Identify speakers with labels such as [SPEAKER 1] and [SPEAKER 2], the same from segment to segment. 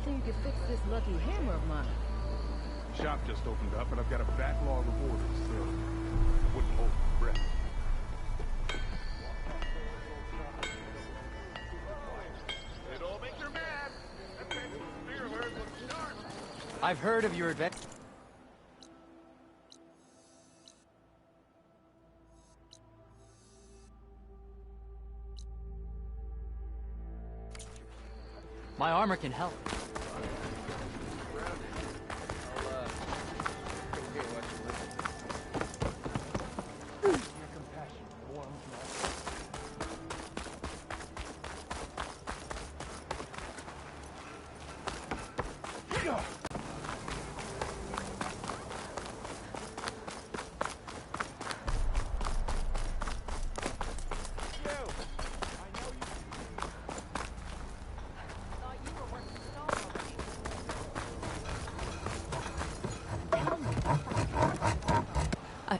[SPEAKER 1] think you could fix this lucky hammer of mine?
[SPEAKER 2] Shop just opened up, and I've got a backlog of orders, so I wouldn't hold my breath. It'll make her mad. That Texas beer of hers looks sharp.
[SPEAKER 3] I've heard of your adventure. My armor can help.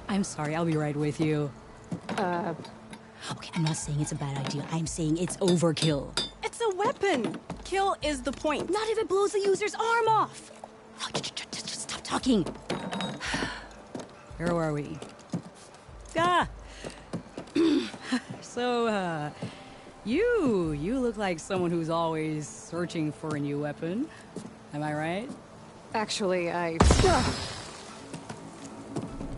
[SPEAKER 4] I'm sorry, I'll be right with you. Okay, I'm not saying it's a bad idea. I'm saying it's overkill.
[SPEAKER 5] It's a weapon! Kill is the point.
[SPEAKER 4] Not if it blows the user's arm off! Oh, just stop talking. Where were we? Ah! So, you look like someone who's always searching for a new weapon. Am I right?
[SPEAKER 6] Actually,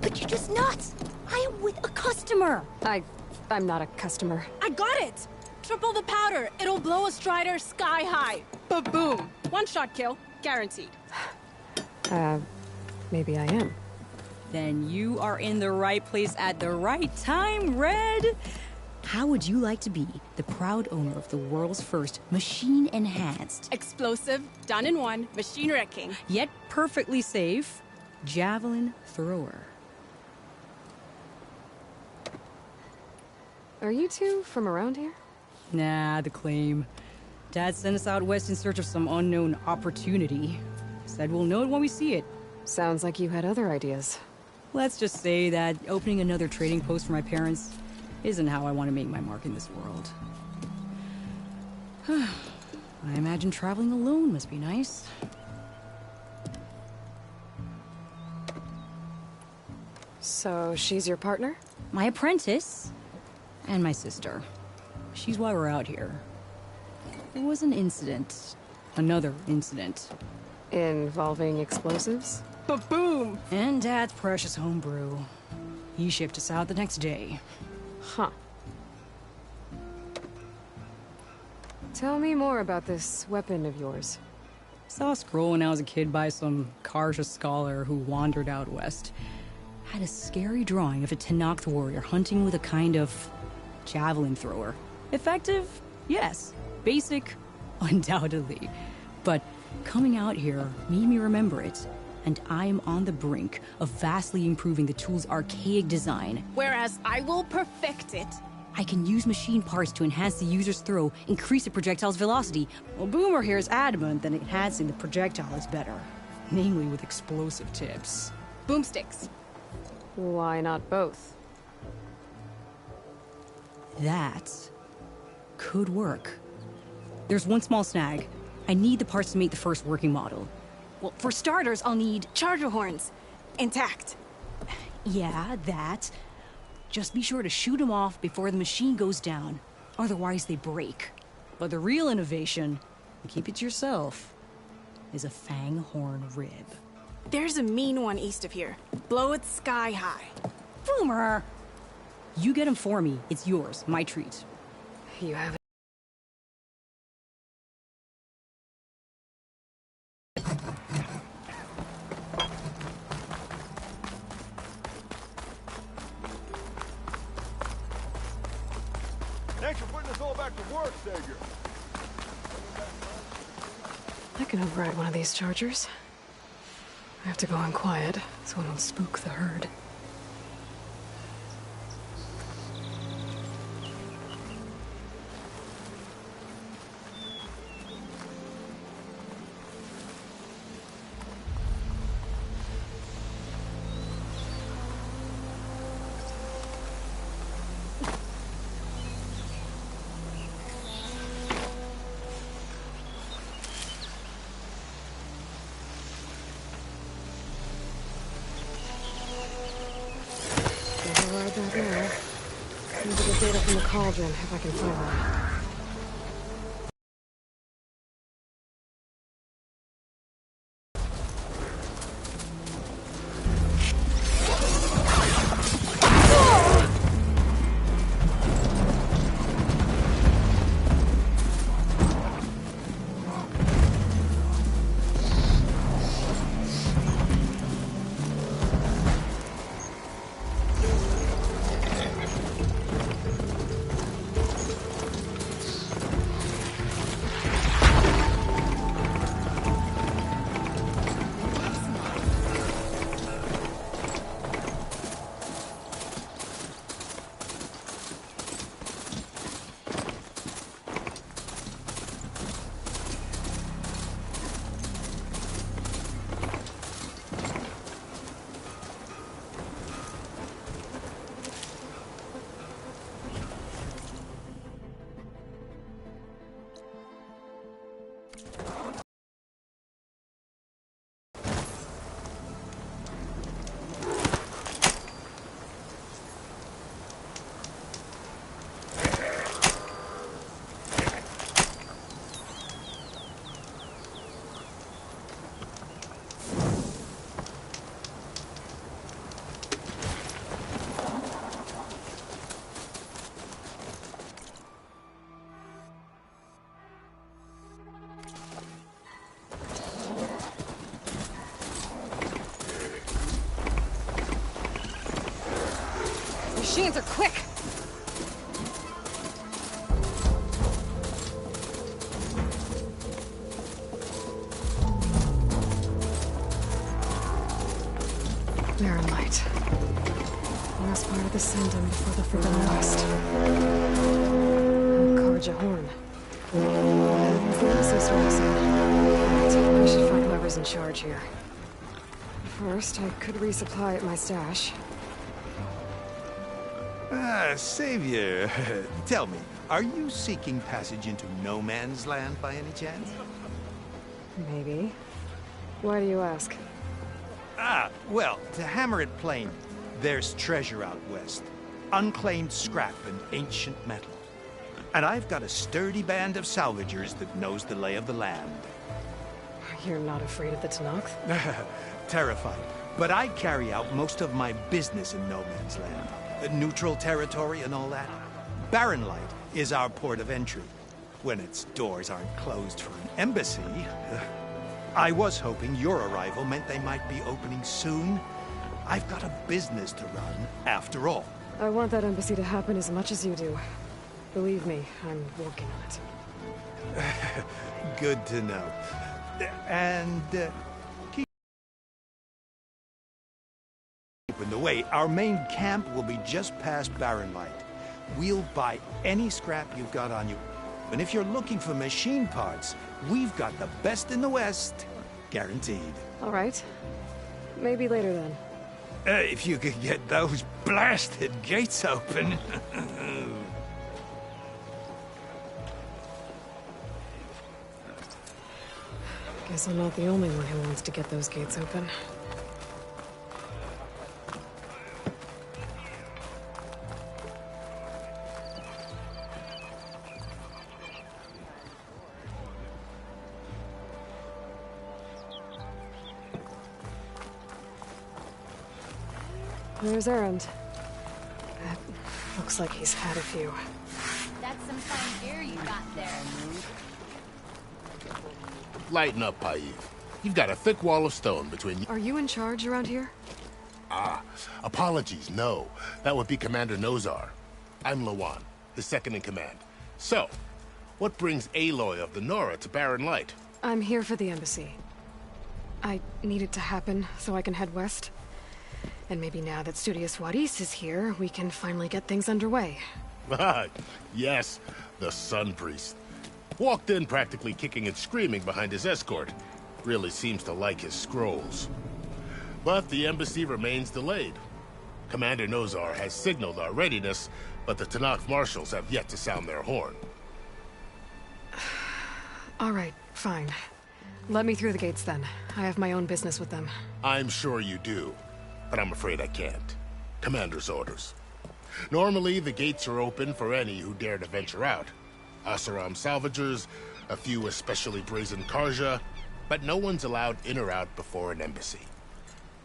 [SPEAKER 4] But you're just nuts! I am with a customer!
[SPEAKER 6] I'm not a customer.
[SPEAKER 5] I got it! Triple the powder. It'll blow a Strider sky high. Ba-boom! One-shot kill. Guaranteed.
[SPEAKER 6] Maybe I am.
[SPEAKER 4] Then you are in the right place at the right time, Red! How would you like to be the proud owner of the world's first machine-enhanced,
[SPEAKER 5] Explosive, done in one, machine wrecking.
[SPEAKER 4] yet perfectly safe, javelin thrower?
[SPEAKER 6] Are you two from around here?
[SPEAKER 4] Nah, the claim. Dad sent us out west in search of some unknown opportunity. Said we'll know it when we see it.
[SPEAKER 6] Sounds like you had other ideas.
[SPEAKER 4] Let's just say that opening another trading post for my parents isn't how I want to make my mark in this world. I imagine traveling alone must be nice.
[SPEAKER 6] So, she's your partner?
[SPEAKER 4] My apprentice and my sister. She's why we're out here. There was an incident. Another incident.
[SPEAKER 6] Involving explosives?
[SPEAKER 5] Ba-boom!
[SPEAKER 4] And Dad's precious homebrew. He shipped us out the next day.
[SPEAKER 6] Huh. Tell me more about this weapon of yours.
[SPEAKER 4] Saw a scroll when I was a kid by some Karja scholar who wandered out west. Had a scary drawing of a Tenakth warrior hunting with a kind of javelin thrower. Effective? Yes. Basic? Undoubtedly. But coming out here made me remember it. And I am on the brink of vastly improving the tool's archaic design.
[SPEAKER 5] Whereas I will perfect it.
[SPEAKER 4] I can use machine parts to enhance the user's throw, increase the projectile's velocity. Well, Boomer here is adamant that enhancing the projectile is better. Namely with explosive tips.
[SPEAKER 5] Boomsticks.
[SPEAKER 6] Why not both?
[SPEAKER 4] That could work. There's one small snag. I need the parts to make the first working model.
[SPEAKER 5] Well, for starters, I'll need charger horns. Intact.
[SPEAKER 4] Yeah, that. Just be sure to shoot them off before the machine goes down. Otherwise, they break. But the real innovation, and keep it to yourself, is a fang horn rib.
[SPEAKER 5] There's a mean one east of here. Blow it sky high.
[SPEAKER 4] Boomer! You get him for me. It's yours. My treat.
[SPEAKER 6] You have
[SPEAKER 2] Thanks for putting us all back to work, Savior.
[SPEAKER 6] I can override one of these chargers. I have to go in quiet, so I don't spook the herd. the cauldron if I can find one. Machines are quick! Barren light. Last part of the Sendum before the Forbidden West. Karja horn. I should find whoever's in charge here. First, I could resupply at my stash.
[SPEAKER 7] Savior, tell me, are you seeking passage into no man's land by any chance?
[SPEAKER 6] Maybe. Why do you ask?
[SPEAKER 7] Well, to hammer it plain, there's treasure out west. Unclaimed scrap and ancient metal. And I've got a sturdy band of salvagers that knows the lay of the land.
[SPEAKER 6] You're not afraid of the Tenakth?
[SPEAKER 7] Terrified. But I carry out most of my business in no man's land. Neutral territory and all that. Barren Light is our port of entry, when its doors aren't closed for an embassy. I was hoping your arrival meant they might be opening soon. I've got a business to run, after all.
[SPEAKER 6] I want that embassy to happen as much as you do. Believe me, I'm working on it.
[SPEAKER 7] Good to know. And, keep in the way, our main camp will be just past Barren Light. We'll buy any scrap you've got on you. And if you're looking for machine parts, we've got the best in the West. Guaranteed.
[SPEAKER 6] All right. Maybe later then.
[SPEAKER 7] If you could get those blasted gates open.
[SPEAKER 6] Guess I'm not the only one who wants to get those gates open. There's Erend. Looks like he's had a few.
[SPEAKER 8] That's some fine gear you got there.
[SPEAKER 9] Lighten up, Paiv. You've got a thick wall of stone between you.
[SPEAKER 6] Are you in charge around here?
[SPEAKER 9] Apologies, no. That would be Commander Nozar. I'm Lawan, the second in command. So, what brings Aloy of the Nora to Barren Light?
[SPEAKER 6] I'm here for the embassy. I need it to happen so I can head west. And maybe now that Studious Wadis is here, we can finally get things underway.
[SPEAKER 9] Yes, the Sun Priest. Walked in practically kicking and screaming behind his escort. Really seems to like his scrolls. But the embassy remains delayed. Commander Nozar has signaled our readiness, but the Tenakth marshals have yet to sound their horn.
[SPEAKER 6] All right, fine. Let me through the gates then. I have my own business with them.
[SPEAKER 9] I'm sure you do, but I'm afraid I can't. Commander's orders. Normally, the gates are open for any who dare to venture out. Asaram salvagers, a few especially brazen Karja, but no one's allowed in or out before an embassy.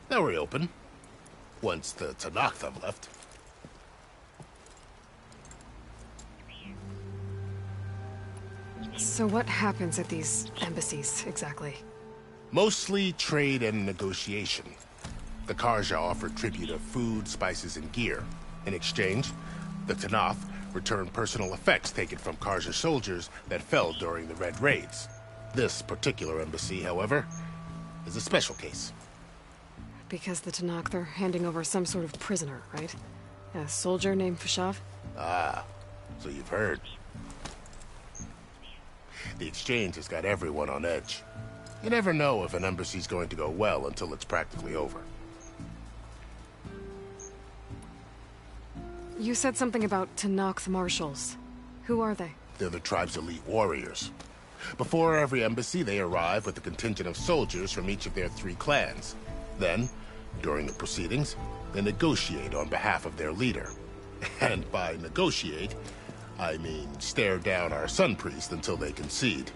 [SPEAKER 9] They'll reopen once the Tanakh have left.
[SPEAKER 6] So what happens at these embassies, exactly?
[SPEAKER 9] Mostly trade and negotiation. The Karja offer tribute of food, spices, and gear. In exchange, the Tanakh return personal effects taken from Karja soldiers that fell during the Red Raids. This particular embassy, however, is a special case.
[SPEAKER 6] Because the Tanakh are handing over some sort of prisoner, right? A soldier named Fashav?
[SPEAKER 9] Ah, so you've heard. The exchange has got everyone on edge. You never know if an embassy's going to go well until it's practically over.
[SPEAKER 6] You said something about Tanakh marshals. Who are they?
[SPEAKER 9] They're the tribe's elite warriors. Before every embassy, they arrive with a contingent of soldiers from each of their 3 clans. Then, during the proceedings, they negotiate on behalf of their leader. And by negotiate, I mean stare down our sun priest until they concede.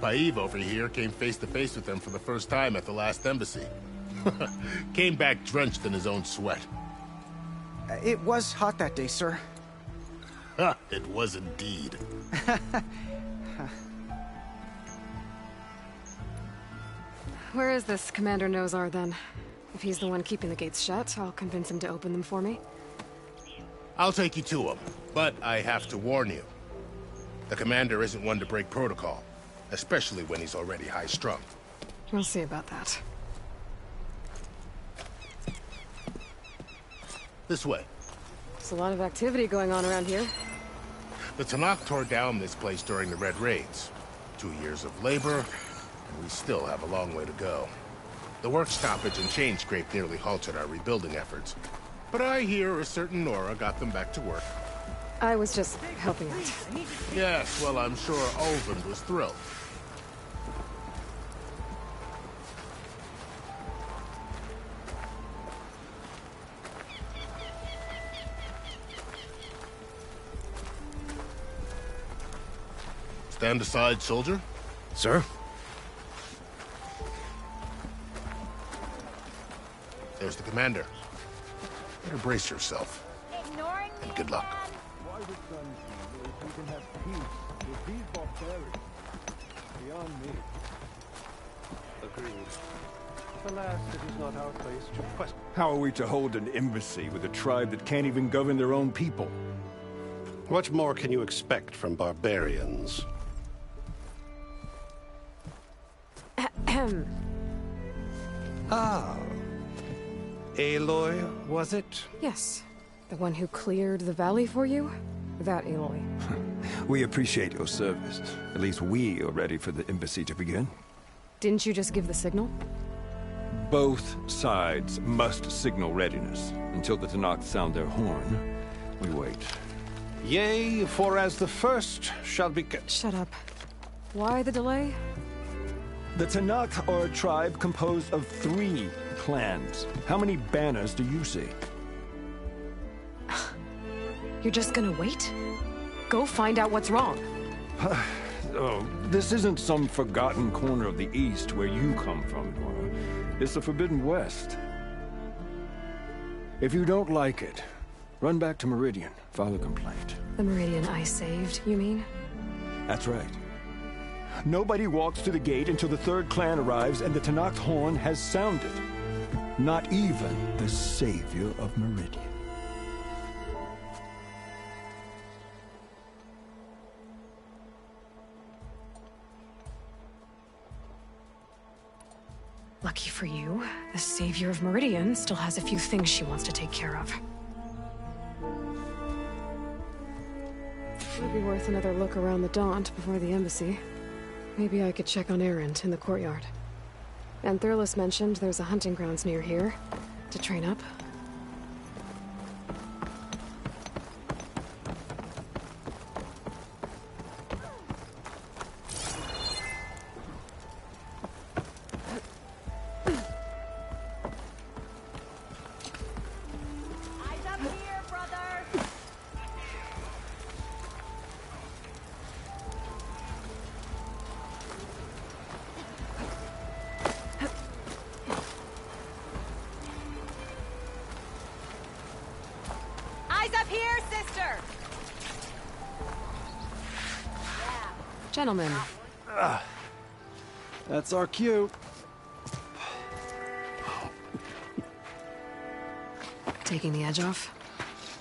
[SPEAKER 9] Paiv over here came face to face with them for the first time at the last embassy. Came back drenched in his own sweat.
[SPEAKER 10] It was hot that day, sir.
[SPEAKER 9] It was indeed.
[SPEAKER 6] Where is this Commander Nozar, then? If he's the one keeping the gates shut, I'll convince him to open them for me.
[SPEAKER 9] I'll take you to him, but I have to warn you. The commander isn't one to break protocol, especially when he's already high-strung.
[SPEAKER 6] We'll see about that.
[SPEAKER 9] This way.
[SPEAKER 6] There's a lot of activity going on around here.
[SPEAKER 9] The Tanakh tore down this place during the Red Raids. 2 years of labor, and we still have a long way to go. The work stoppage and chain scrape nearly halted our rebuilding efforts. But I hear a certain Nora got them back to work.
[SPEAKER 6] I was just helping out.
[SPEAKER 9] Yes, well, I'm sure Ulvund was thrilled. Stand aside, soldier.
[SPEAKER 7] Sir?
[SPEAKER 9] There's the commander. Better brace yourself.
[SPEAKER 8] Ignoring me
[SPEAKER 9] And good luck.
[SPEAKER 8] again?
[SPEAKER 2] Why would Sun King if we can have peace with these barbarians? Beyond me. Agreed. Alas, it is not our place to question. How are we to hold an embassy with a tribe that can't even govern their own people?
[SPEAKER 11] What more can you expect from barbarians?
[SPEAKER 6] Ahem.
[SPEAKER 7] Ah. Aloy, was it?
[SPEAKER 6] Yes. The one who cleared the valley for you? That Aloy.
[SPEAKER 12] We appreciate your service. At least we are ready for the embassy to begin.
[SPEAKER 6] Didn't you just give the signal?
[SPEAKER 12] Both sides must signal readiness. Until the Tanakh sound their horn, we wait.
[SPEAKER 11] Yea, for as the first shall be kept.
[SPEAKER 6] Shut up. Why the delay?
[SPEAKER 12] The Tanakh are a tribe composed of 3 clans. How many banners do you see?
[SPEAKER 6] You're just gonna wait? Go find out what's wrong.
[SPEAKER 12] Oh, this isn't some forgotten corner of the East where you come from, Nora. It's the Forbidden West. If you don't like it, run back to Meridian, file a complaint.
[SPEAKER 6] The Meridian I saved, you mean?
[SPEAKER 12] That's right. Nobody walks to the gate until the 3rd clan arrives and the Tanakh horn has sounded. Not even the savior of Meridian.
[SPEAKER 6] Lucky for you, the savior of Meridian still has a few things she wants to take care of. It'd be worth another look around the Daunt before the embassy. Maybe I could check on Erend in the courtyard. And Thurlis mentioned there's a hunting grounds near here to train up.
[SPEAKER 8] Eyes up here, brother!
[SPEAKER 6] Gentlemen.
[SPEAKER 10] That's our cue.
[SPEAKER 6] Taking the edge off?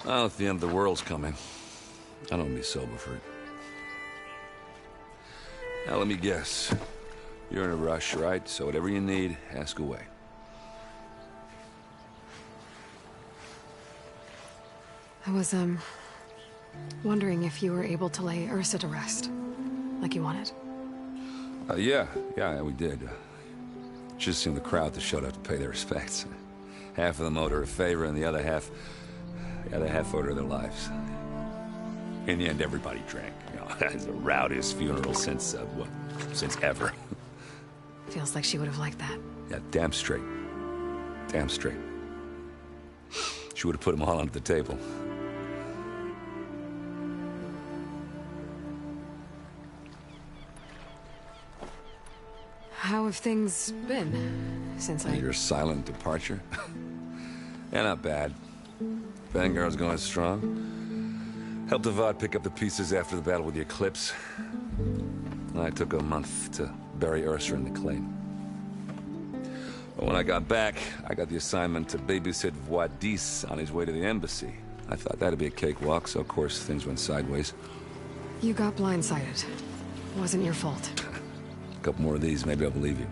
[SPEAKER 13] Well, if the end of the world's coming, I don't be sober for it. Now, let me guess. You're in a rush, right? So whatever you need, ask away.
[SPEAKER 6] I was, wondering if you were able to lay Ursa to rest, like you wanted.
[SPEAKER 13] Yeah, we did. Just seemed the crowd that showed up to pay their respects. Half of them owed her a favor, and the other half owed her their lives. In the end, everybody drank. You know, it's the rowdiest funeral since ever.
[SPEAKER 6] Feels like she would have liked that.
[SPEAKER 13] Yeah, damn straight. Damn straight. She would have put them all under the table.
[SPEAKER 6] How have things been since
[SPEAKER 13] Your silent departure? Yeah, not bad. Vanguard's going strong. Helped Avad pick up the pieces after the battle with the Eclipse. I took a month to bury Ursa in the claim. But when I got back, I got the assignment to babysit Wadis on his way to the embassy. I thought that'd be a cakewalk, so of course things went sideways.
[SPEAKER 6] You got blindsided. Wasn't your fault.
[SPEAKER 13] A couple more of these, maybe I'll believe you.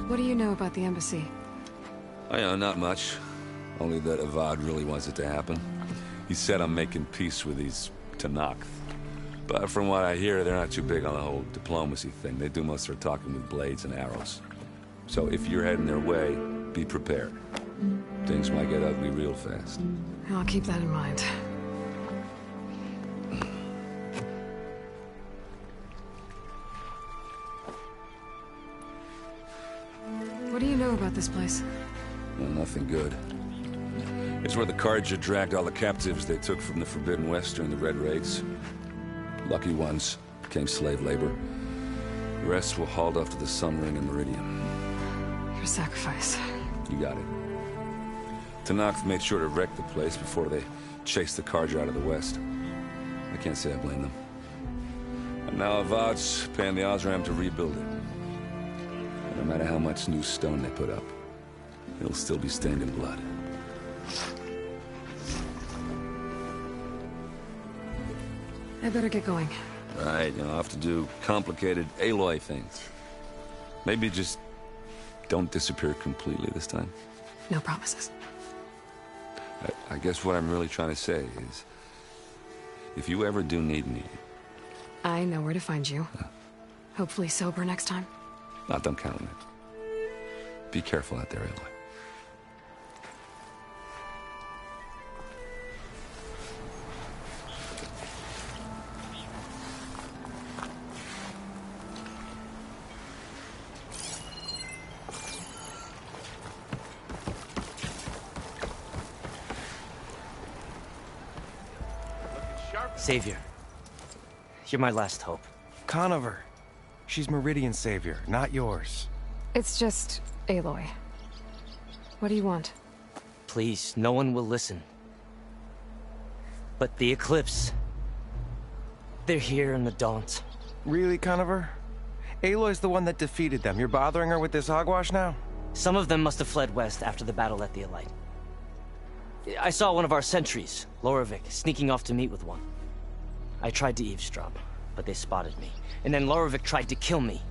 [SPEAKER 6] What do you know about the embassy?
[SPEAKER 13] I know, not much. Only that Avad really wants it to happen. He said I'm making peace with these Tenakth. But from what I hear, they're not too big on the whole diplomacy thing. They do most of their talking with blades and arrows. So if you're heading their way, be prepared. Things might get ugly real fast.
[SPEAKER 6] I'll keep that in mind. What do you know about this place?
[SPEAKER 13] Well, nothing good. It's where the Carja dragged all the captives they took from the Forbidden West during the Red Raids. Lucky ones became slave labor. The rest were hauled off to the Sun Ring and Meridian.
[SPEAKER 6] Your sacrifice.
[SPEAKER 13] You got it. Tenakth made sure to wreck the place before they chased the Carja out of the West. I can't say I blame them. And now Avad's paying the Osram to rebuild it. And no matter how much new stone they put up, it'll still be stained in blood.
[SPEAKER 6] I better get going.
[SPEAKER 13] Right, I'll have to do complicated Aloy things. Maybe just don't disappear completely this time.
[SPEAKER 6] No promises.
[SPEAKER 13] I guess what I'm really trying to say is, if you ever do need me...
[SPEAKER 6] I know where to find you. Hopefully sober next time.
[SPEAKER 13] Don't count on it. Be careful out there, Aloy.
[SPEAKER 14] Savior. You're my last hope.
[SPEAKER 15] Conover. She's Meridian's savior, not yours.
[SPEAKER 6] It's just Aloy. What do you want?
[SPEAKER 14] Please, no one will listen. But the Eclipse... they're here in the Daunt.
[SPEAKER 15] Really, Conover? Aloy's the one that defeated them. You're bothering her with this hogwash now?
[SPEAKER 14] Some of them must have fled west after the battle at the Elite. I saw one of our sentries, Loravik, sneaking off to meet with one. I tried to eavesdrop, but they spotted me. And then Loravik tried to kill me.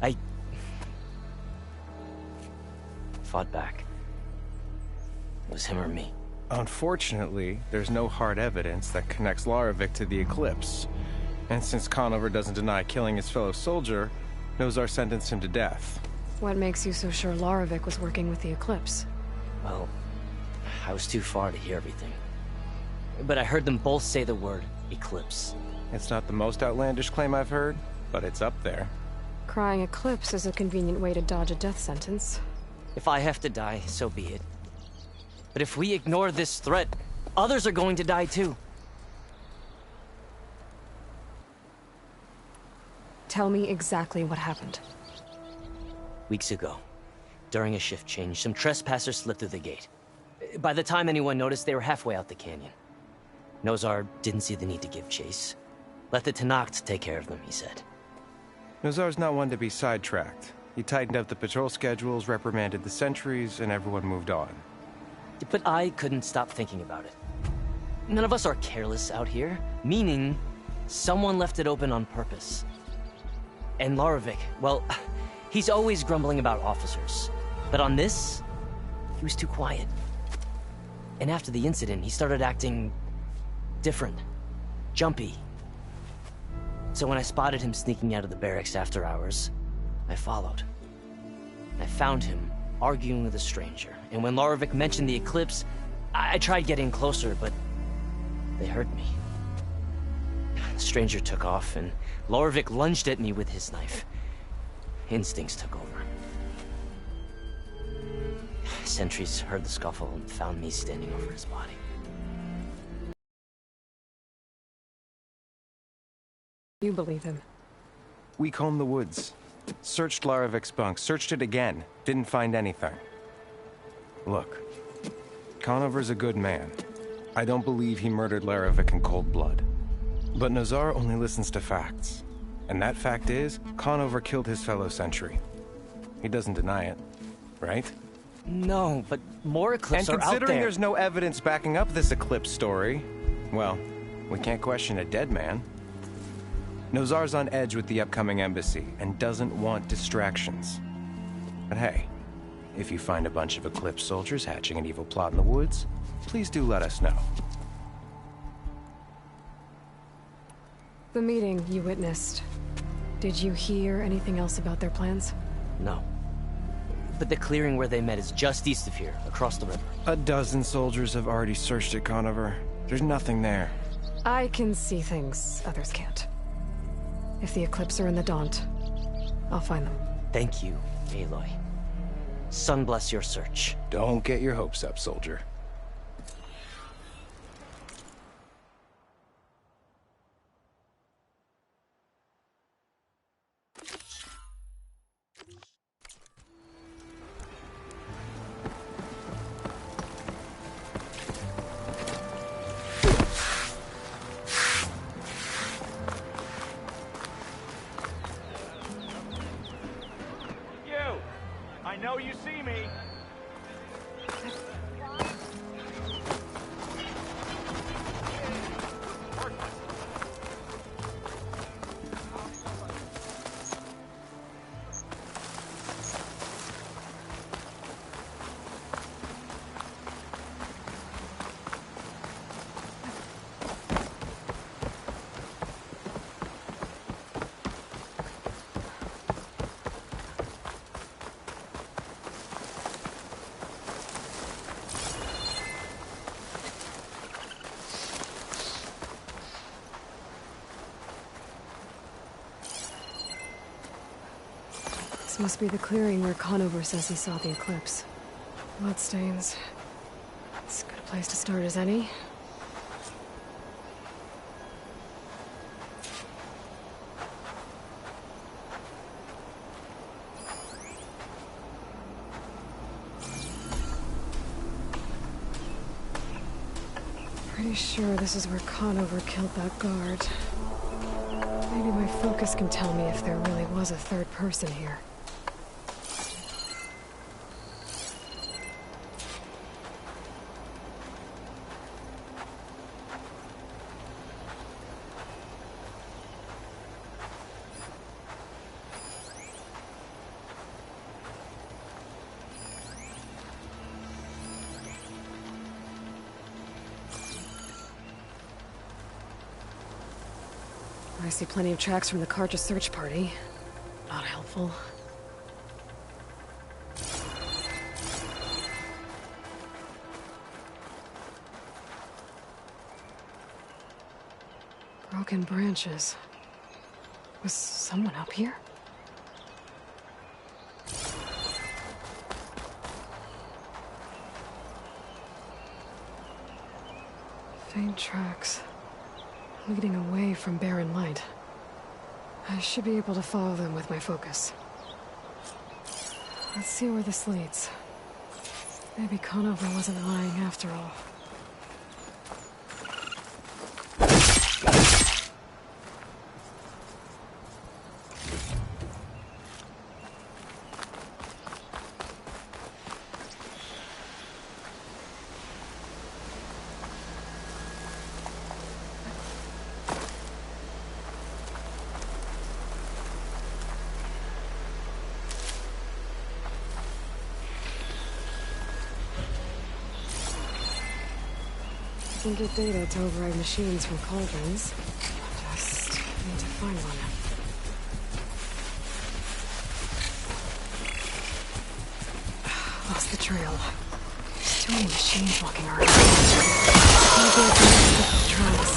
[SPEAKER 14] I... fought back. It was him or me.
[SPEAKER 15] Unfortunately, there's no hard evidence that connects Loravik to the Eclipse. And since Conover doesn't deny killing his fellow soldier, Nozar sentenced him to death.
[SPEAKER 6] What makes you so sure Loravik was working with the Eclipse?
[SPEAKER 14] Well, I was too far to hear everything. But I heard them both say the word Eclipse.
[SPEAKER 15] It's not the most outlandish claim I've heard, but it's up there.
[SPEAKER 6] Crying Eclipse is a convenient way to dodge a death sentence.
[SPEAKER 14] If I have to die, so be it. But if we ignore this threat, others are going to die too.
[SPEAKER 6] Tell me exactly what happened.
[SPEAKER 14] Weeks ago, during a shift change, some trespassers slipped through the gate. By the time anyone noticed, they were halfway out the canyon. Nozar didn't see the need to give chase. Let the Tenakth take care of them, he said.
[SPEAKER 15] Nozar's not one to be sidetracked. He tightened up the patrol schedules, reprimanded the sentries, and everyone moved on.
[SPEAKER 14] But I couldn't stop thinking about it. None of us are careless out here, meaning someone left it open on purpose. And Larovic, well, he's always grumbling about officers. But on this, he was too quiet. And after the incident, he started acting different, jumpy. So when I spotted him sneaking out of the barracks after hours, I followed. I found him arguing with a stranger, and when Larovic mentioned the eclipse, I tried getting closer, but they heard me. The stranger took off, and Larovic lunged at me with his knife. Instincts took over. Sentries heard the scuffle and found me standing over his body.
[SPEAKER 6] You believe him?
[SPEAKER 15] We combed the woods. Searched Larovic's bunk, searched it again. Didn't find anything. Look, Conover's a good man. I don't believe he murdered Larovic in cold blood. But Nozar only listens to facts. And that fact is, Conover killed his fellow sentry. He doesn't deny it, right?
[SPEAKER 14] No, but more eclipses are out there.
[SPEAKER 15] And considering there's no evidence backing up this eclipse story, well, we can't question a dead man. Nozar's on edge with the upcoming embassy and doesn't want distractions. But hey, if you find a bunch of Eclipse soldiers hatching an evil plot in the woods, please do let us know.
[SPEAKER 6] The meeting you witnessed. Did you hear anything else about their plans?
[SPEAKER 14] No. But the clearing where they met is just east of here, across the river.
[SPEAKER 15] A dozen soldiers have already searched it, Conover. There's nothing there.
[SPEAKER 6] I can see things others can't. If the Eclipse are in the Daunt, I'll find them.
[SPEAKER 14] Thank you, Aloy. Sun bless your search.
[SPEAKER 15] Don't get your hopes up, soldier.
[SPEAKER 16] I know you see me.
[SPEAKER 6] This must be the clearing where Conover says he saw the eclipse. Bloodstains. As good a place to start as any. Pretty sure this is where Conover killed that guard. Maybe my focus can tell me if there really was a third person here. I see plenty of tracks from the Karja search party. Not helpful. Broken branches. Was someone up here? Faint tracks. Leading away from barren light. I should be able to follow them with my focus. Let's see where this leads. Maybe Conover wasn't lying after all. Can get data to override machines from cauldrons. Just need to find one. Lost the trail. There's too many machines walking around. Maybe I can skip the tracks.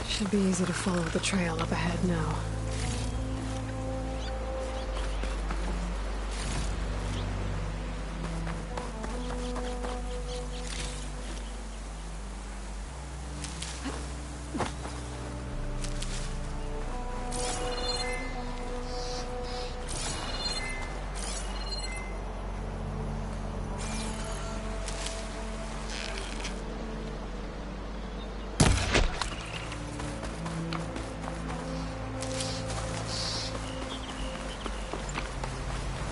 [SPEAKER 6] Should be easy to follow the trail up ahead now.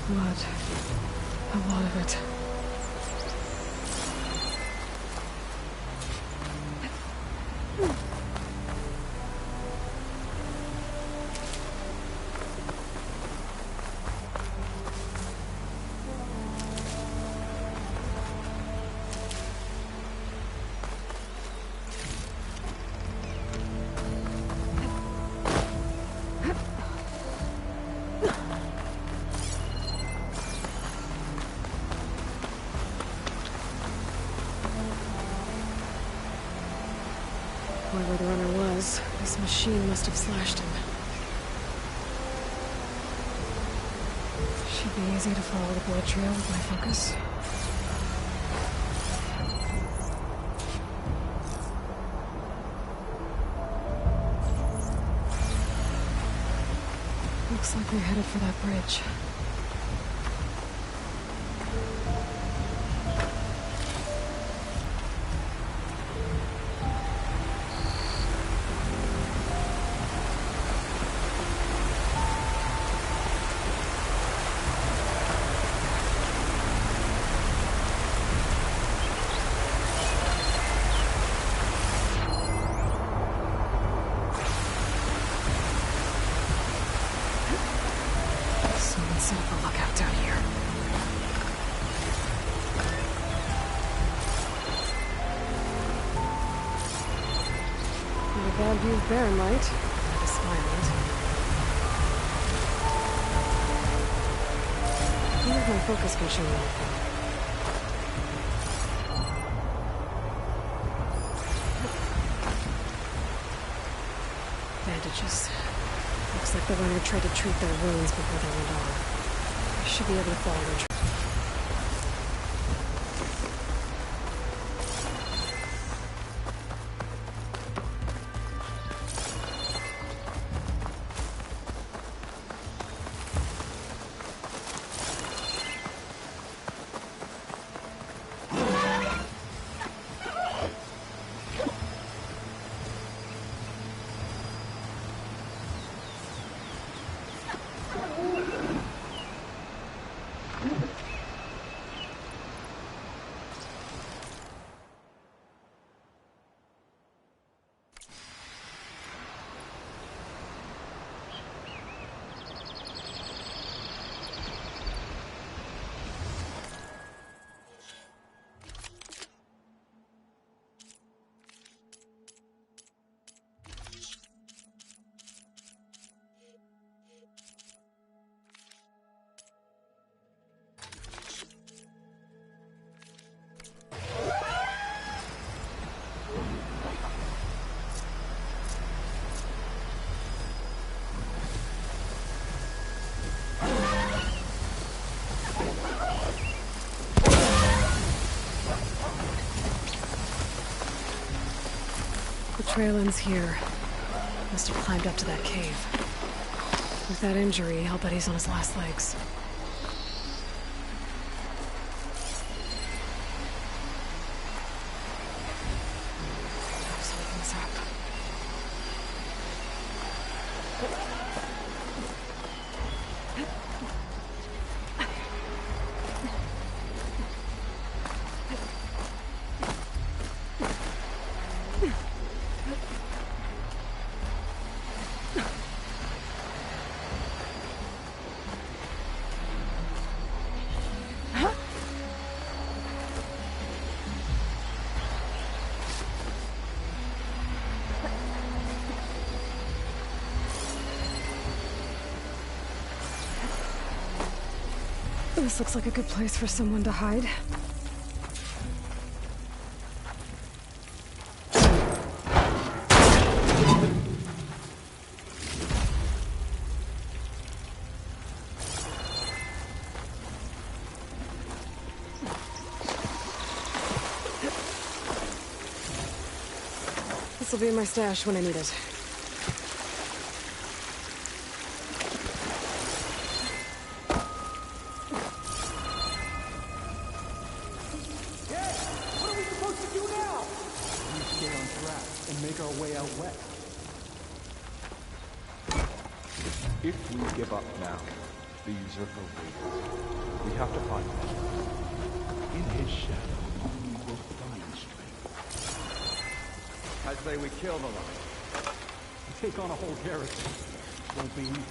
[SPEAKER 6] Blood. A lot of it. Whoever the runner was, this machine must have slashed him. Should be easy to follow the blood trail with my focus. Looks like they're headed for that bridge. Someone set up a lookout down here. Not a bad view of Barren Light. Not a spy I wonder if my focus can show me anything. Bandages. Looks like the runner tried to treat their wounds before they went on. I should be able to follow their trail. trail ends here. Must have climbed up to that cave. With that injury, I'll bet he's on his last legs. Let's open this up. This looks like a good place for someone to hide. This will be in my stash when I need it.
[SPEAKER 12] If we give up now, the usurper waits. We have to find him. In his shadow, we will find strength. I say we kill the lion. Take on a whole garrison. Won't be easy.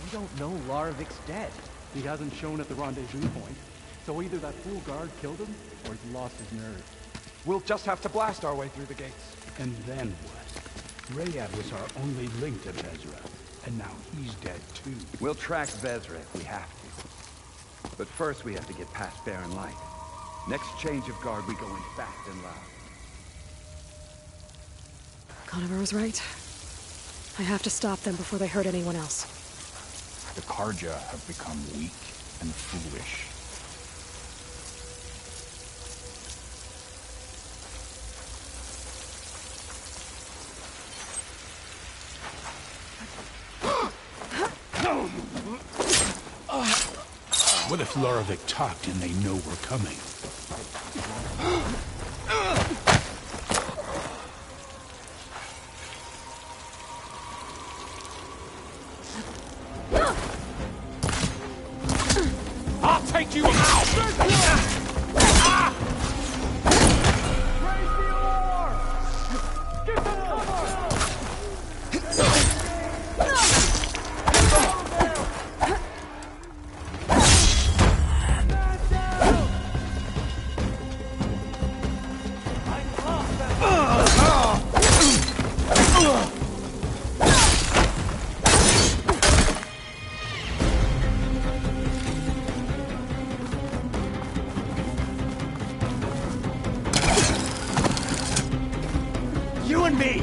[SPEAKER 17] We don't know Larovic's dead. He hasn't shown at the rendezvous point. So either that fool guard killed him, or he's lost his nerve.
[SPEAKER 12] We'll just have to blast our way through the gates.
[SPEAKER 17] And then what? Rayad was our only link to Vezra, and now he's dead too.
[SPEAKER 18] We'll track Vezra if we have to. But first we have to get past Barren Light. Next change of guard, we go in fast and loud.
[SPEAKER 6] Conover was right. I have to stop them before they hurt anyone else.
[SPEAKER 19] The Karja have become weak and foolish.
[SPEAKER 17] What if Larovic talked and they know we're coming?
[SPEAKER 12] I'll take you out!
[SPEAKER 10] You and me!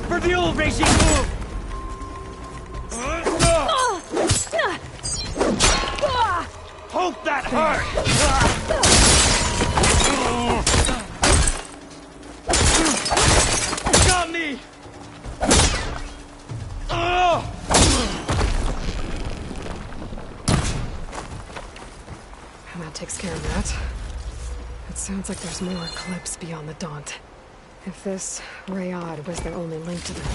[SPEAKER 10] For the old racing move! Hope that hurt! Got me!
[SPEAKER 6] And that takes care of that. It sounds like there's more clips beyond the Daunt. If this Rayad was their only link to them,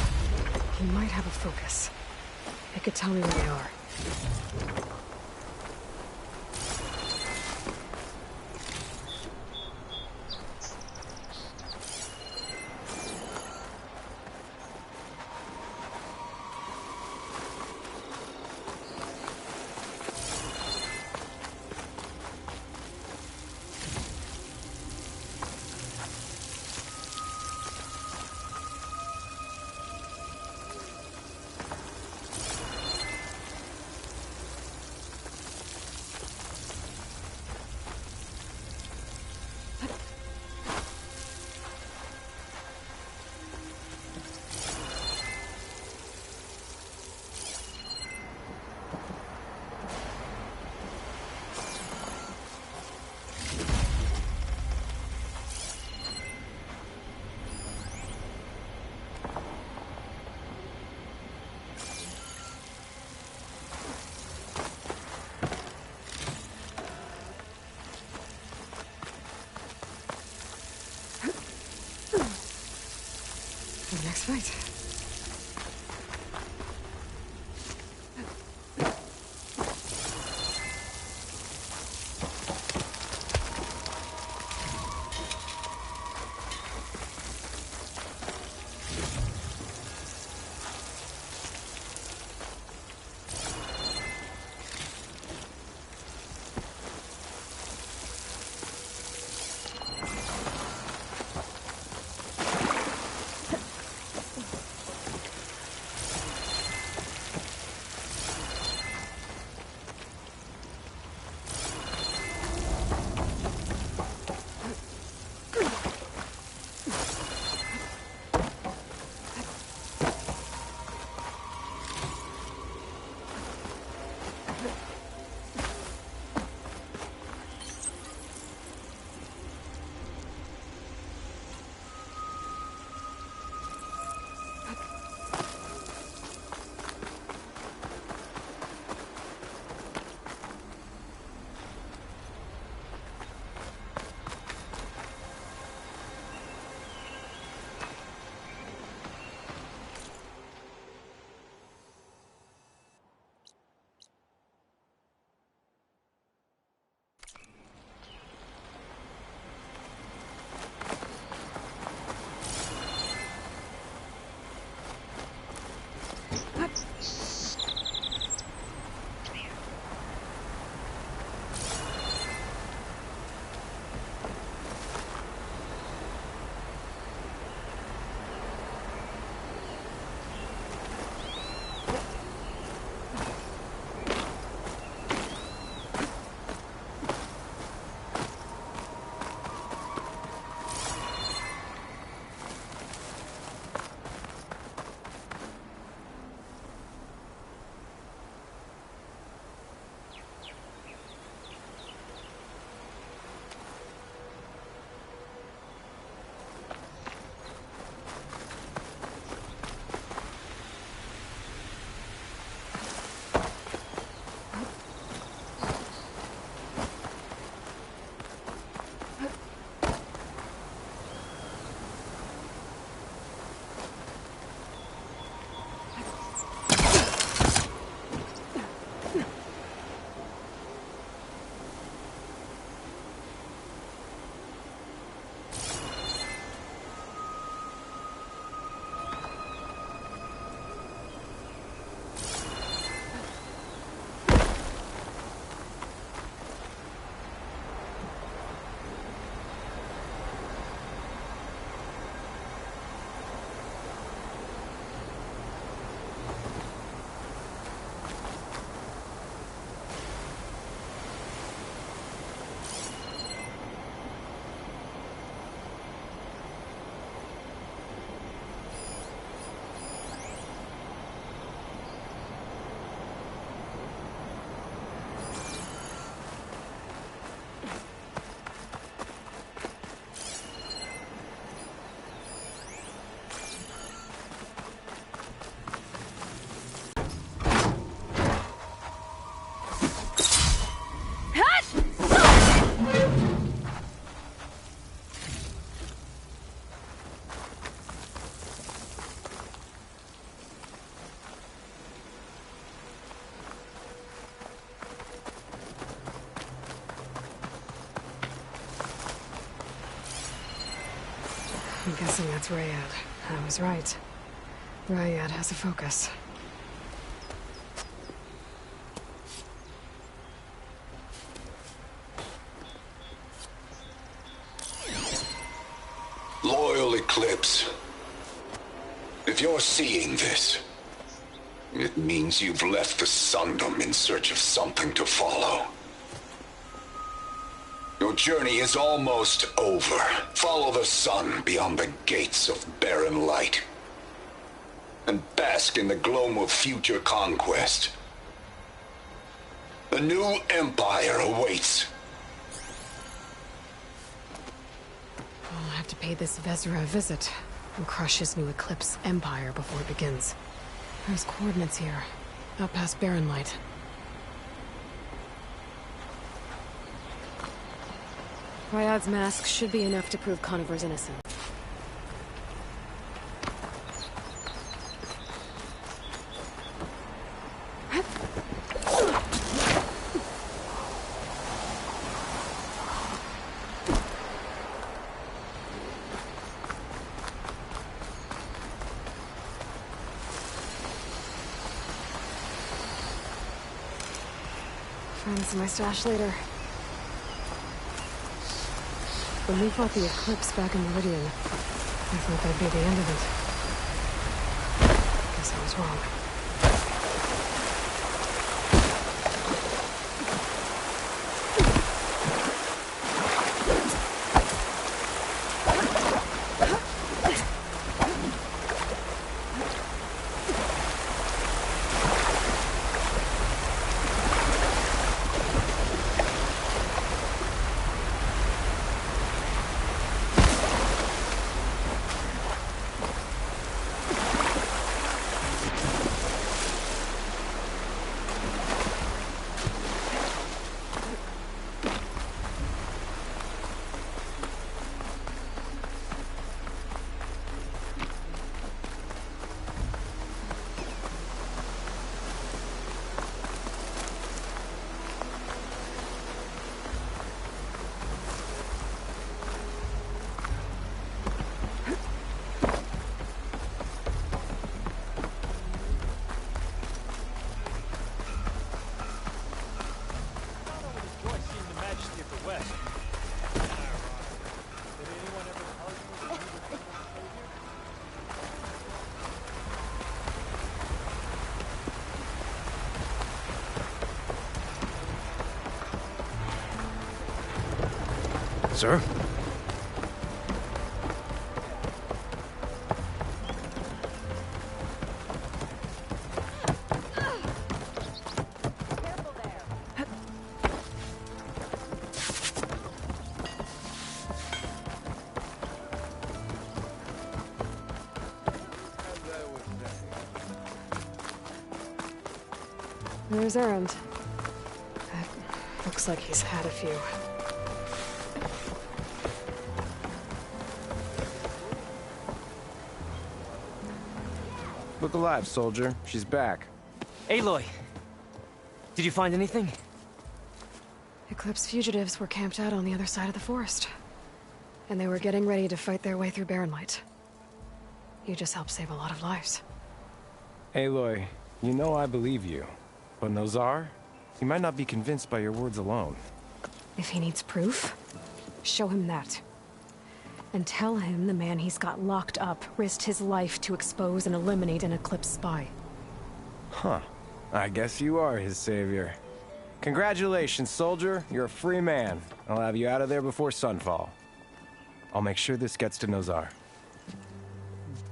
[SPEAKER 6] he might have a focus. It could tell me where they are. next fight. I'm guessing that's Rayad. I was right. Rayad has a focus.
[SPEAKER 20] Loyal Eclipse. If you're seeing this, it means you've left the Sundom in search of something to follow. Your journey is almost over. Follow the sun beyond the gates of barren light. And bask in the gloam of future conquest. The new empire awaits.
[SPEAKER 6] I'll have to pay this Vezra a visit and crush his new Eclipse empire before it begins. There's coordinates here, out past barren light. Rayad's mask should be enough to prove Conover's innocent. Find this in my stash later. When we fought the Eclipse back in Meridian, I thought that'd be the end of it. Guess I was wrong.
[SPEAKER 11] Sir?
[SPEAKER 6] There's Errand. Looks like he's had a few.
[SPEAKER 15] Look alive, soldier. She's back.
[SPEAKER 14] Aloy! Did you find anything?
[SPEAKER 6] Eclipse fugitives were camped out on the other side of the forest. And they were getting ready to fight their way through Barren Light. You just helped save a lot of lives.
[SPEAKER 15] Aloy, you know I believe you. But Nozar? He might not be convinced by your words alone.
[SPEAKER 6] If he needs proof, show him that. And tell him the man he's got locked up risked his life to expose and eliminate an Eclipse spy.
[SPEAKER 15] Huh. I guess you are his savior. Congratulations, soldier. You're a free man. I'll have you out of there before sunfall. I'll make sure this gets to Nozar.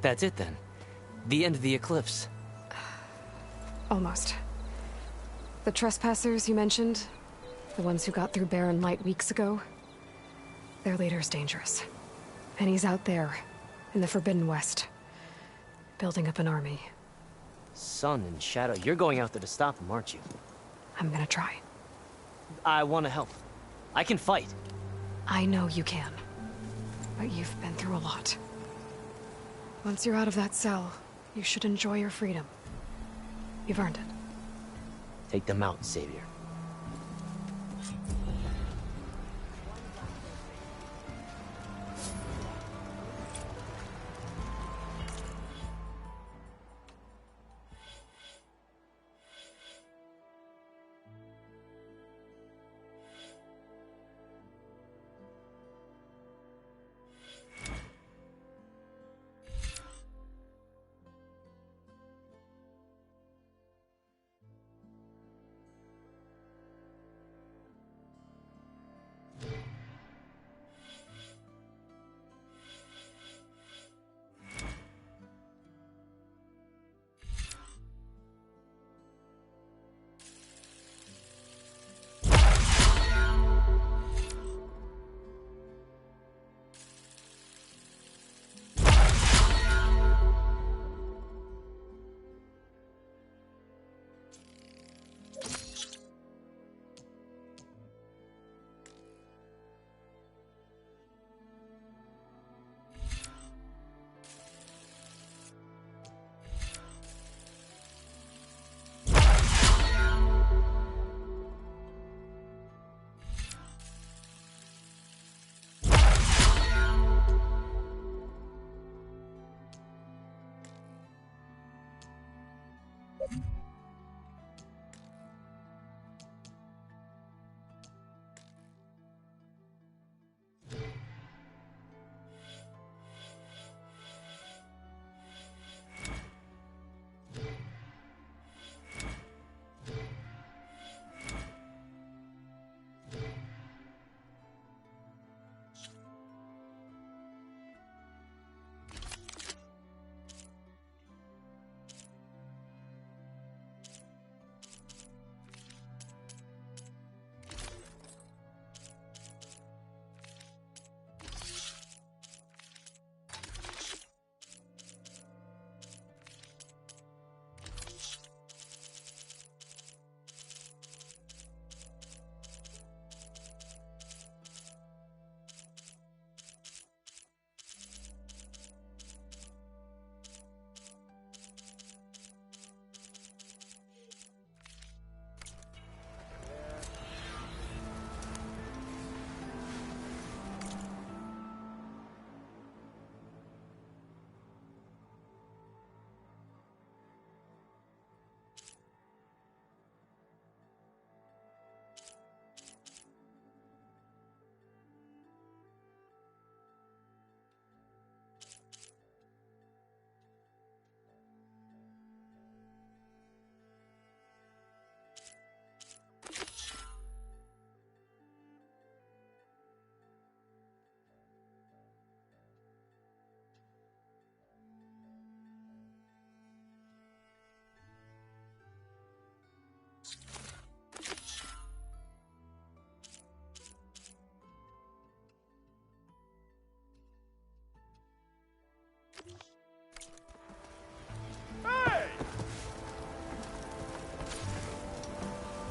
[SPEAKER 14] That's it then. The end of the Eclipse.
[SPEAKER 6] Almost. The trespassers you mentioned, the ones who got through Barren Light weeks ago, their leader's dangerous. And he's out there, in the Forbidden West, building up an army.
[SPEAKER 14] Sun and Shadow, you're going out there to stop him, aren't you?
[SPEAKER 6] I'm gonna try.
[SPEAKER 14] I want to help. I can fight.
[SPEAKER 6] I know you can. But you've been through a lot. Once you're out of that cell, you should enjoy your freedom. You've earned it.
[SPEAKER 14] Take them out, Savior.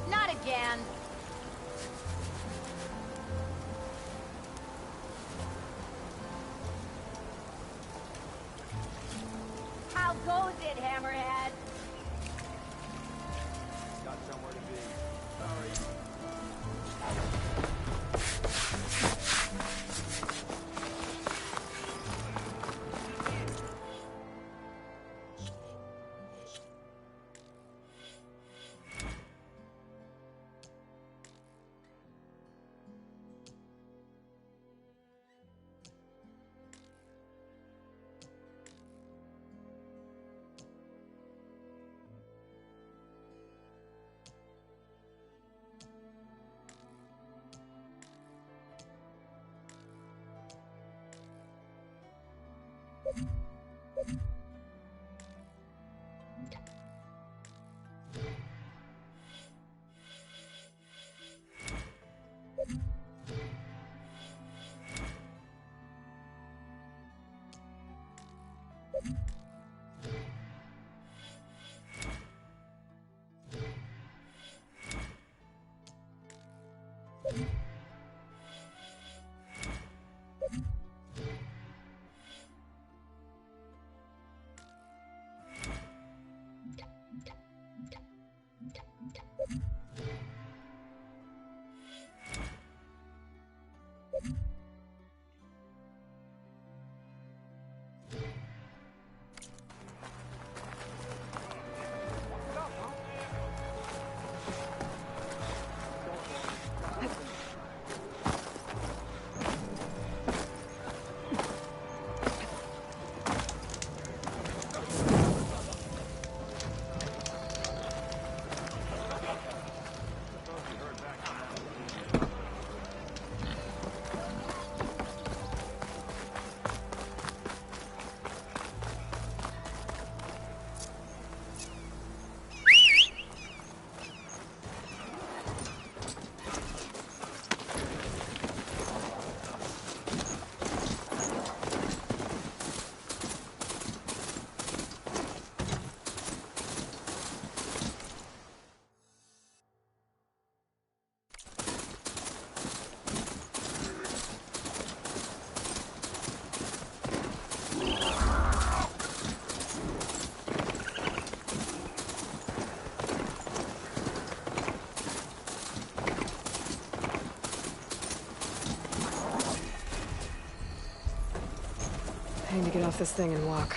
[SPEAKER 8] Not again. How goes it, Hammerhead?
[SPEAKER 12] Got somewhere to be. Sorry.
[SPEAKER 6] I need to get off this thing and walk.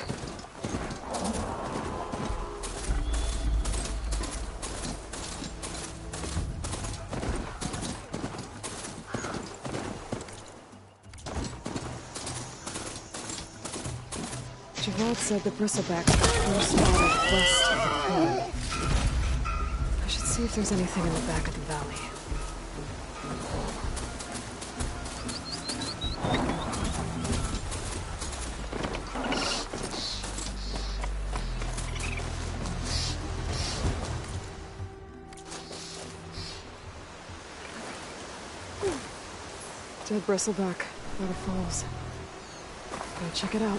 [SPEAKER 6] Javad said the bristlebacks were spotted west of the pond. I should see if there's anything in the back of the valley. Dead bristleback by the falls. Gotta check it out.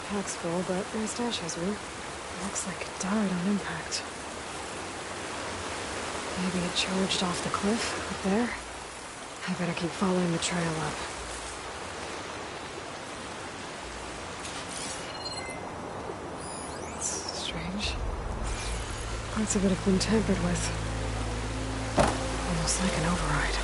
[SPEAKER 6] Pack's full, but my stash has room. Looks like it died on impact. Maybe it charged off the cliff up there. I better keep following the trail up. It's strange. Parts of it have been tampered with. Almost like an override.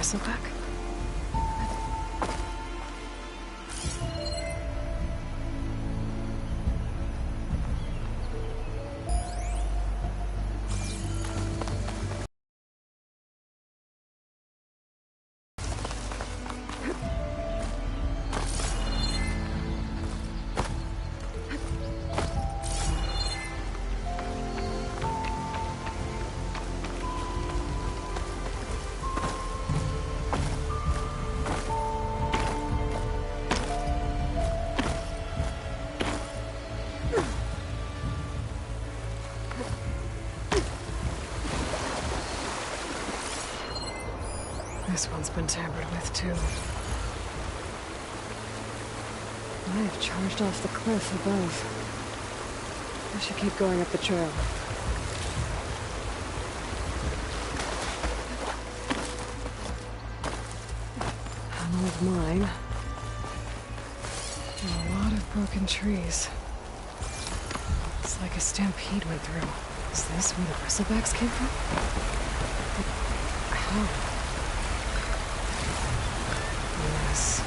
[SPEAKER 6] bristleback? This one's been tampered with, too. I have charged off the cliff above. I should keep going up the trail. An old mine. And a lot of broken trees. It's like a stampede went through. Is this where the bristlebacks came from? But how? Yes.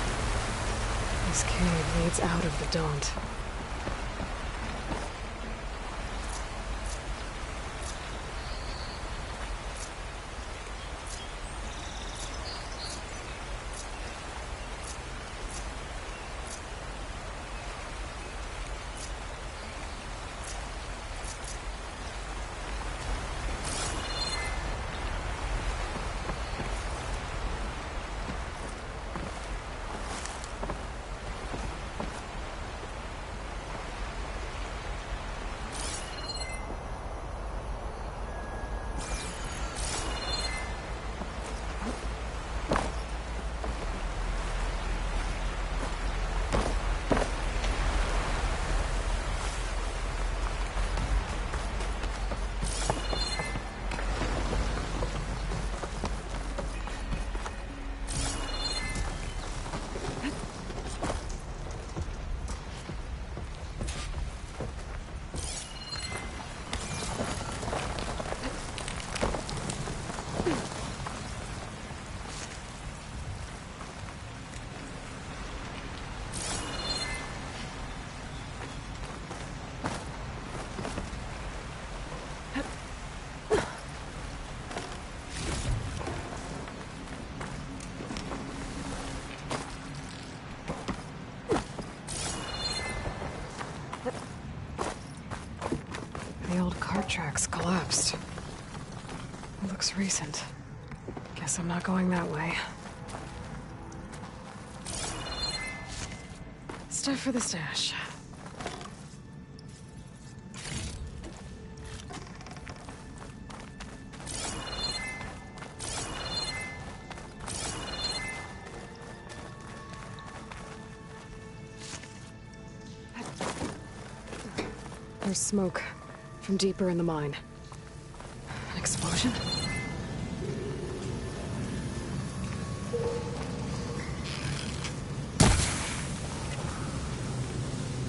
[SPEAKER 6] This cave leads out of the Daunt. The old cart tracks collapsed. It looks recent. Guess I'm not going that way. Stuff for the stash. There's smoke from deeper in the mine. An explosion?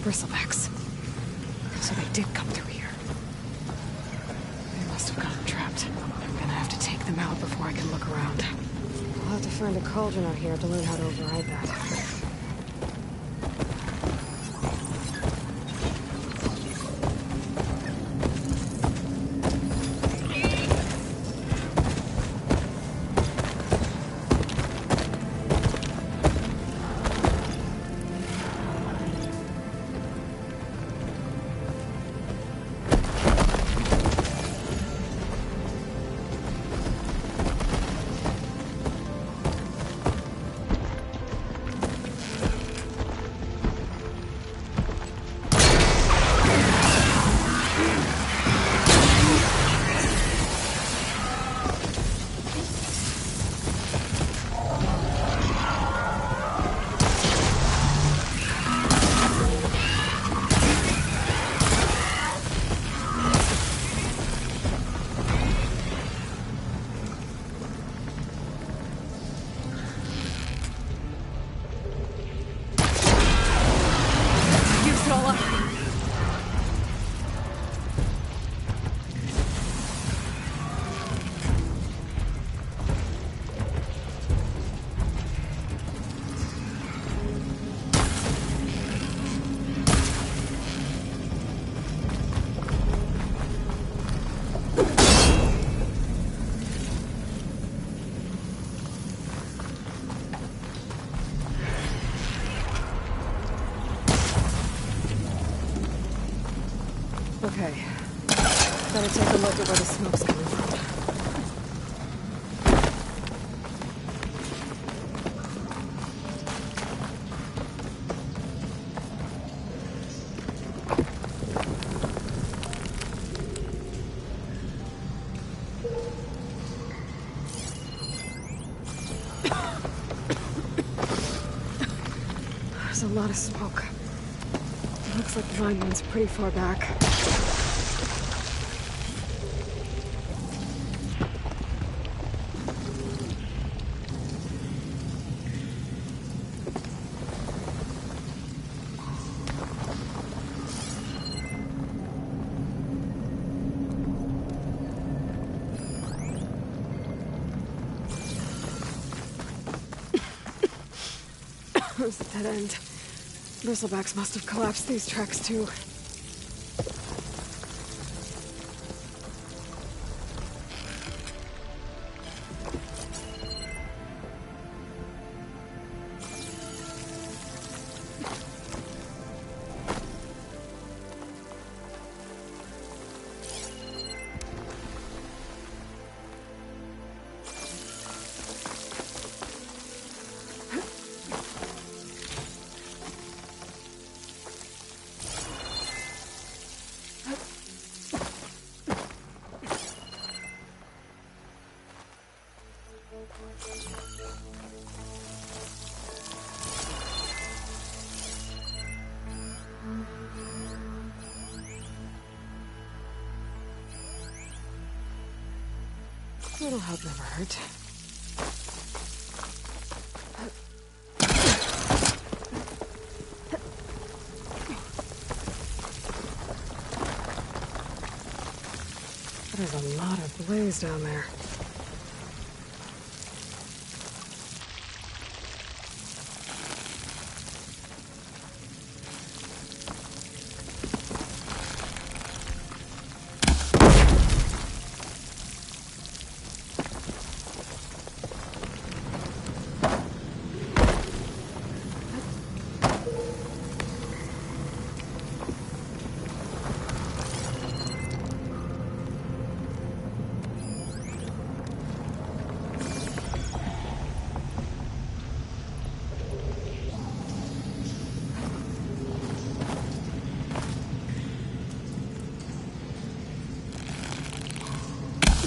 [SPEAKER 6] Bristlebacks. So they did come through here. They must have gotten trapped. I'm gonna have to take them out before I can look around. I'll have to find a cauldron out here to learn how to override that. Okay. Better take a look at where the smoke's coming from. There's a lot of smoke. It looks like the mine runs pretty far back. There's a dead end. Bristlebacks must have collapsed these tracks too. Little help never hurt. There's a lot of blaze down there.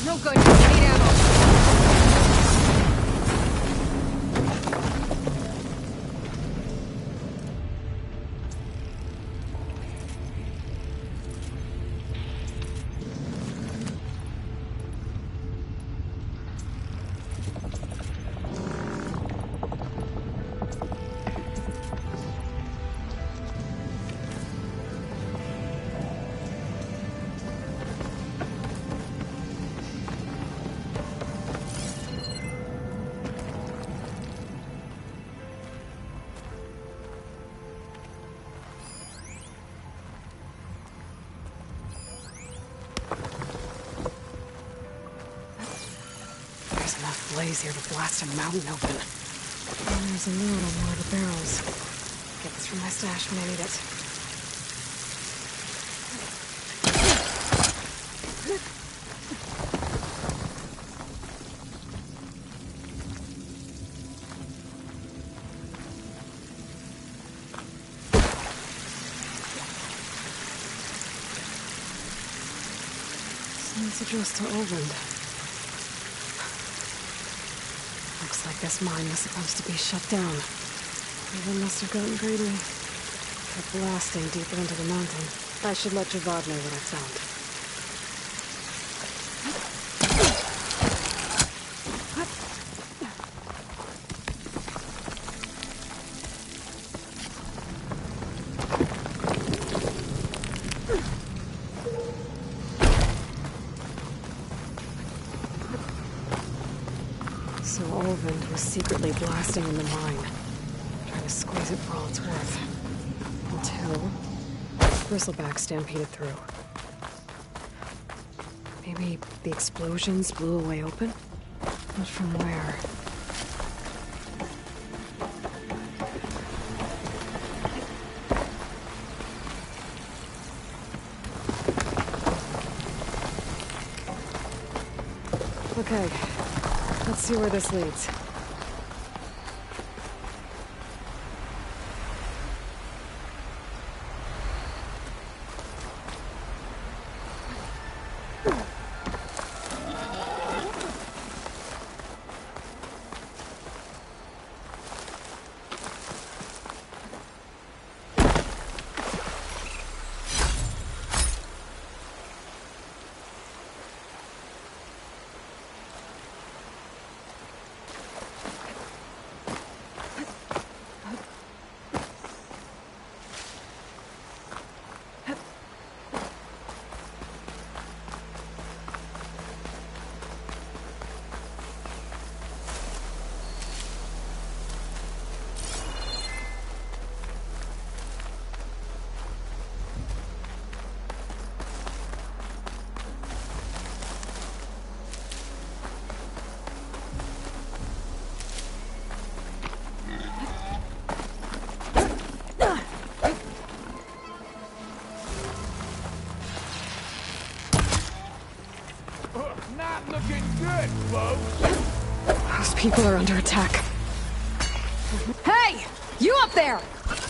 [SPEAKER 1] No good. Need ammo.
[SPEAKER 6] Blaze here to blast a mountain open. And there's a note on one of the barrels. Get this from my stash when I need it. Sends addressed to Olvend. Looks like this mine was supposed to be shut down. They must have gotten greedy. Kept blasting deeper into the mountain. I should let Javad know what I found. So Olvend was secretly blasting in the mine, trying to squeeze it for all it's worth. Until Bristleback stampeded through. Maybe the explosions blew a way open? But from where? Okay, let's see where this leads.
[SPEAKER 9] Not looking good, folks.
[SPEAKER 6] Those people are under attack.
[SPEAKER 5] Hey! You up there!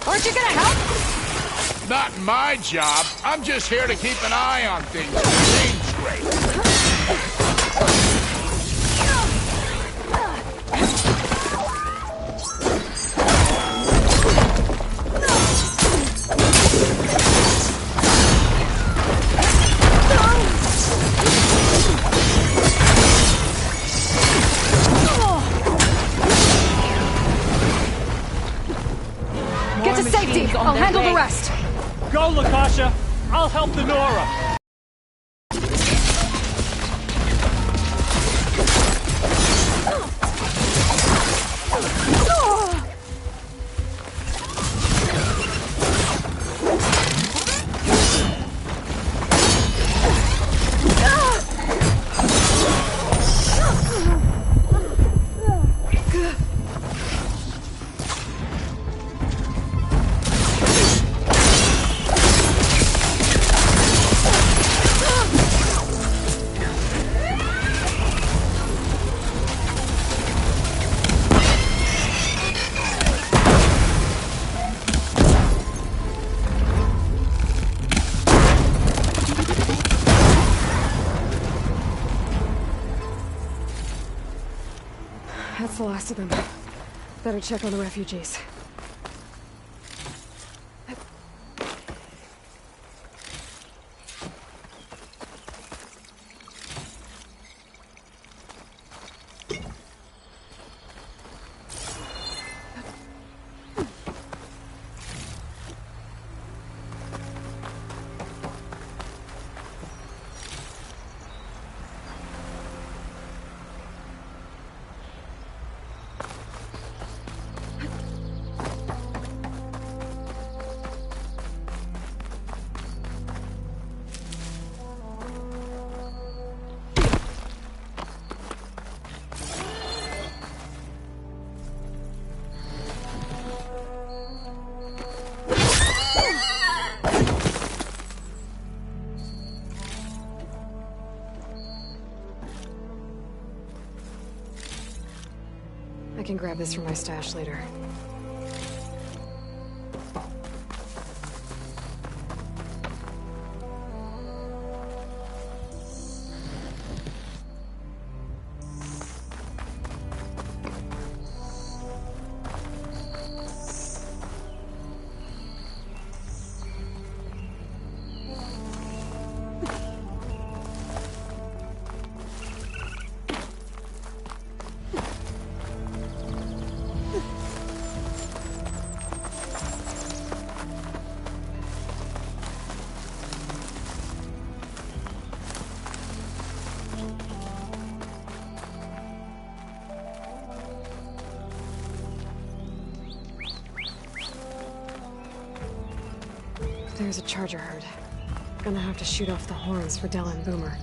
[SPEAKER 5] Aren't you gonna help?
[SPEAKER 9] Not my job. I'm just here to keep an eye on things. Seems great.
[SPEAKER 5] Get to safety! I'll handle the rest!
[SPEAKER 10] Go, Lakasha! I'll help the Nora!
[SPEAKER 6] That's the last of them. Better check on the refugees. I can grab this from my stash later. There's a charger herd. Gonna have to shoot off the horns for Dell and Boomer.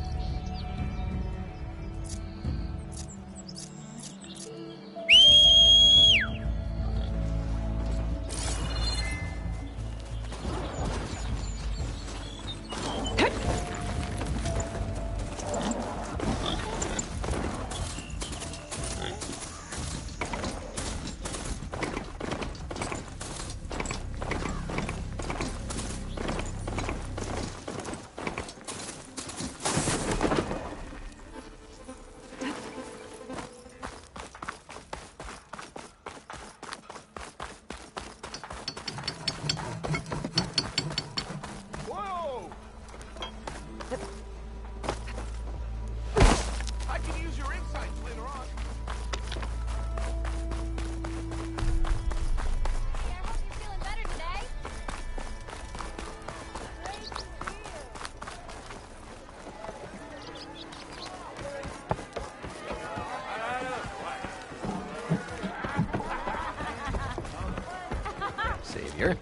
[SPEAKER 21] Savior.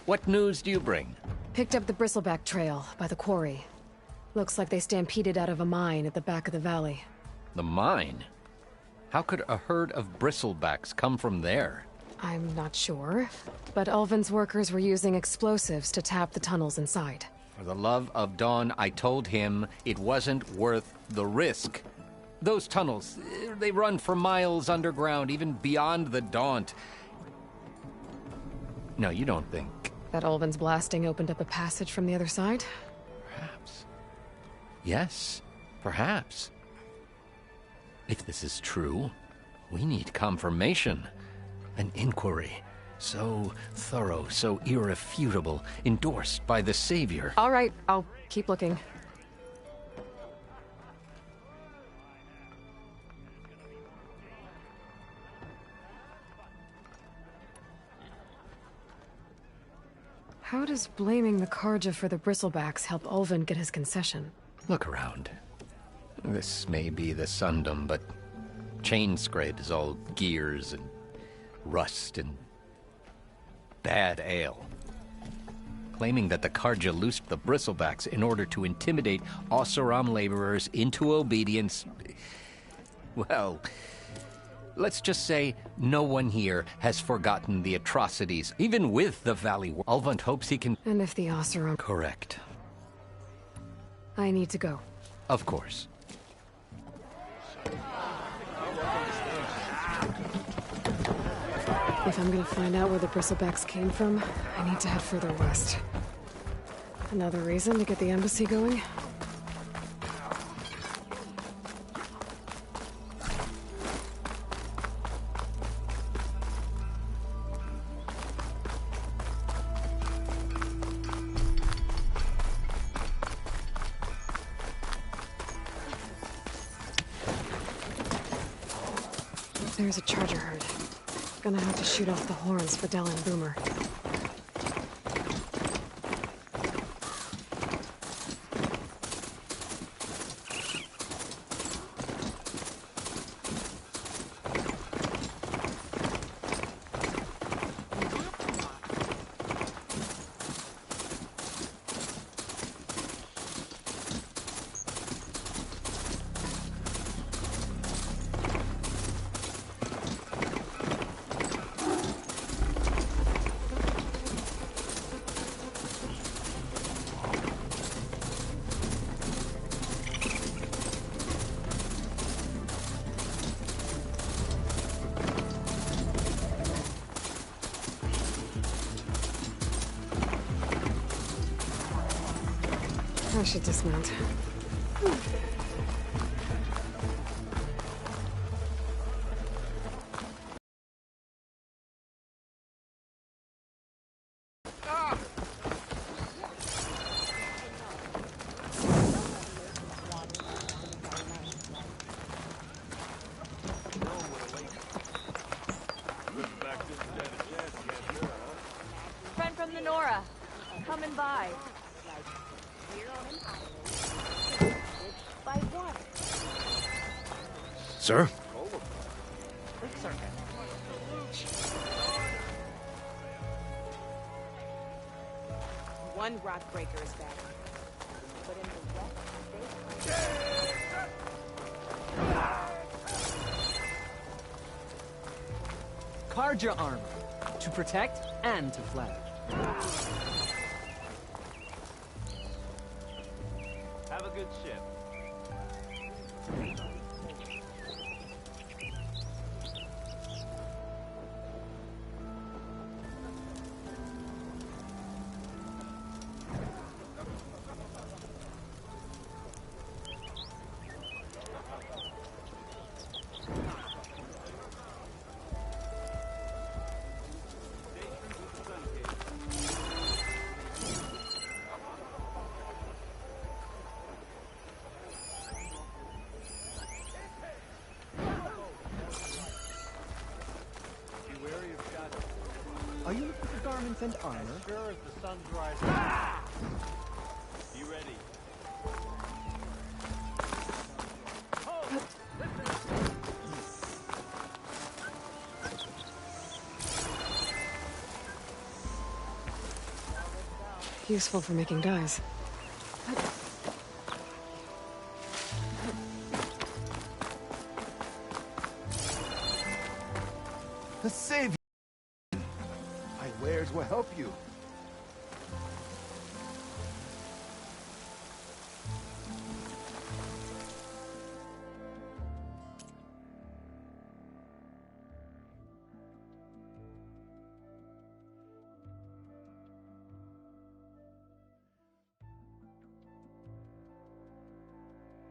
[SPEAKER 21] What news do you bring?
[SPEAKER 6] Picked up the bristleback trail by the quarry. Looks like they stampeded out of a mine at the back of the valley.
[SPEAKER 21] The mine? How could a herd of bristlebacks come from there?
[SPEAKER 6] I'm not sure, but Ulvin's workers were using explosives to tap the tunnels inside.
[SPEAKER 21] For the love of Dawn, I told him it wasn't worth the risk. Those tunnels, they run for miles underground, even beyond the Daunt. No, you don't think...
[SPEAKER 6] That Ulvin's blasting opened up a passage from the other side?
[SPEAKER 21] Perhaps. Yes, perhaps. If this is true, we need confirmation. An inquiry. So thorough, so irrefutable, endorsed by the Savior.
[SPEAKER 6] All right, I'll keep looking. How does blaming the Karja for the bristlebacks help Ulvin get his concession?
[SPEAKER 21] Look around. This may be the Sundom, but Chainscred is all gears and rust and bad ale. Claiming that the Karja loosed the bristlebacks in order to intimidate Oseram laborers into obedience. Well, let's just say no one here has forgotten the atrocities, even with the Valley. Ulvund hopes he can...
[SPEAKER 6] And if the Oseram...
[SPEAKER 21] Correct.
[SPEAKER 6] I need to go.
[SPEAKER 21] Of course.
[SPEAKER 6] If I'm gonna find out where the bristlebacks came from, I need to head further west. Another reason to get the embassy going? There's a charger herd. Gonna have to shoot off the horns for Dell and Boomer. I should dismount.
[SPEAKER 8] Friend from the Nora. Coming by. By what?
[SPEAKER 7] Sir?
[SPEAKER 1] One rock breaker is back. But in the
[SPEAKER 3] Karja armor. To protect and to flatter.
[SPEAKER 16] Have a good ship.
[SPEAKER 17] Are you looking for garments and armor?
[SPEAKER 16] Sure as the sun's rising. Ah! You ready?
[SPEAKER 6] Useful for making dyes.
[SPEAKER 4] The savior. My wares will help you.